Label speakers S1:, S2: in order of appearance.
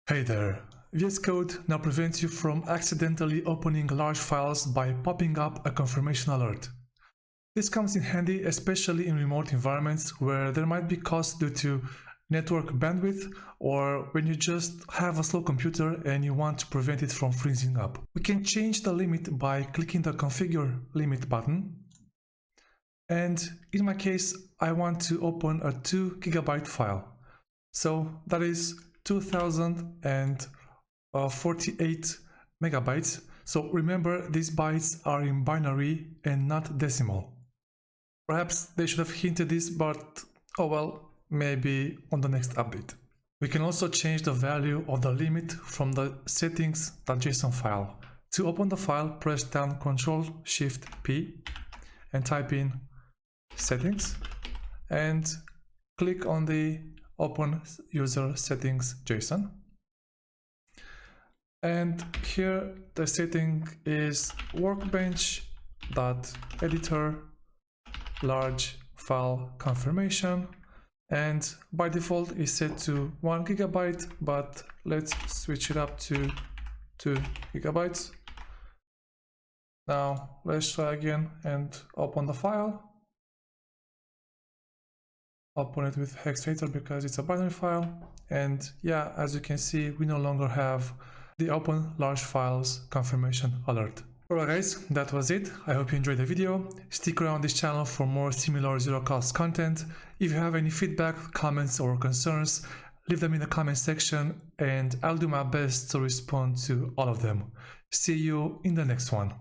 S1: Hey there! vscode now prevents you from accidentally opening large files by popping up a confirmation alert. This comes in handy especially in remote environments where there might be costs due to network bandwidth or when you just have a slow computer and you want to prevent it from freezing up. We can change the limit by clicking the Configure Limit button. And in my case, I want to open a 2 GB file. So that is 2048 megabytes. So remember, these bytes are in binary and not decimal. Perhaps they should have hinted this, but oh well, maybe on the next update. We can also change the value of the limit from the settings.json file. To open the file, press down Ctrl-Shift-P and type in settings and click on the open user settings JSON. And here the setting is workbench.editor large file confirmation, and by default is set to 1 GB, but let's switch it up to 2 GB. Now let's try again and open the file. Open it with hex editor because it's a binary file, and yeah, as you can see, we no longer have the open large files confirmation alert. Alright guys, that was it. I hope you enjoyed the video. Stick around this channel for more similar zero-cost content. If you have any feedback, comments or concerns, leave them in the comment section and I'll do my best to respond to all of them. See you in the next one.